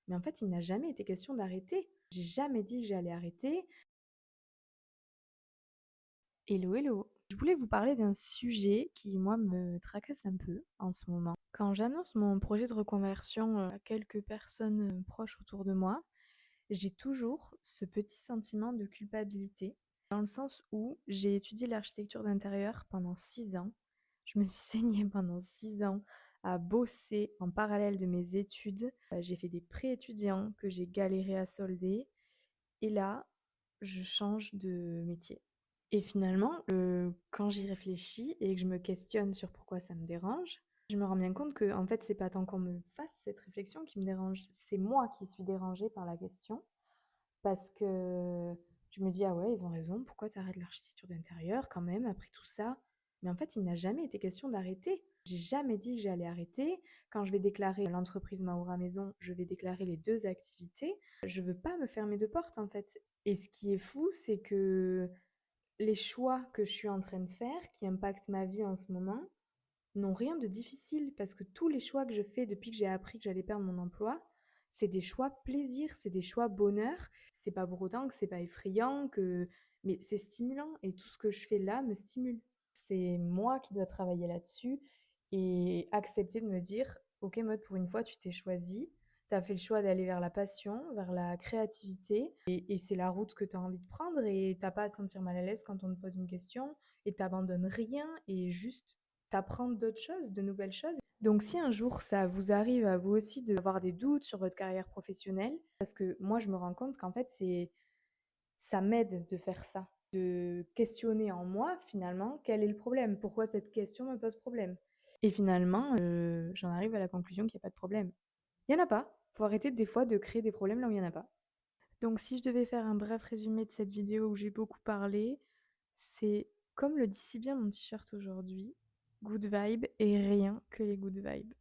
Mais en fait, il n'a jamais été question d'arrêter. J'ai jamais dit que j'allais arrêter. Hello, hello. Je voulais vous parler d'un sujet qui, moi, me tracasse un peu en ce moment. Quand j'annonce mon projet de reconversion à quelques personnes proches autour de moi, j'ai toujours ce petit sentiment de culpabilité, dans le sens où j'ai étudié l'architecture d'intérieur pendant 6 ans. Je me suis saignée pendant 6 ans à bosser en parallèle de mes études. J'ai fait des prêts étudiants que j'ai galéré à solder. Et là, je change de métier. Et finalement, quand j'y réfléchis et que je me questionne sur pourquoi ça me dérange, je me rends bien compte que en fait, c'est pas tant qu'on me fasse cette réflexion qui me dérange, c'est moi qui suis dérangée par la question. Parce que je me dis: «Ah ouais, ils ont raison, pourquoi tu arrêtes l'architecture d'intérieur quand même après tout ça?» Mais en fait, il n'a jamais été question d'arrêter. J'ai jamais dit que j'allais arrêter. Quand je vais déclarer l'entreprise Mahoura Maison, je vais déclarer les 2 activités. Je veux pas me fermer de porte, en fait. Et ce qui est fou, c'est que les choix que je suis en train de faire, qui impactent ma vie en ce moment, n'ont rien de difficile parce que tous les choix que je fais depuis que j'ai appris que j'allais perdre mon emploi, c'est des choix plaisir, c'est des choix bonheur. C'est pas pour autant que c'est pas effrayant, mais c'est stimulant et tout ce que je fais là me stimule. C'est moi qui dois travailler là-dessus et accepter de me dire, ok Maud, pour une fois tu t'es choisi, tu as fait le choix d'aller vers la passion, vers la créativité et c'est la route que tu as envie de prendre et t'as pas à te sentir mal à l'aise quand on te pose une question et t'abandonnes rien et juste t'apprendre d'autres choses, de nouvelles choses. Donc si un jour ça vous arrive à vous aussi d'avoir des doutes sur votre carrière professionnelle, parce que moi je me rends compte qu'en fait ça m'aide de faire ça, de questionner en moi finalement quel est le problème, pourquoi cette question me pose problème. Et finalement, j'en arrive à la conclusion qu'il n'y a pas de problème. Il n'y en a pas. Faut arrêter des fois de créer des problèmes là où il n'y en a pas. Donc si je devais faire un bref résumé de cette vidéo où j'ai beaucoup parlé, c'est comme le dit si bien mon t-shirt aujourd'hui, good vibe et rien que les good vibes.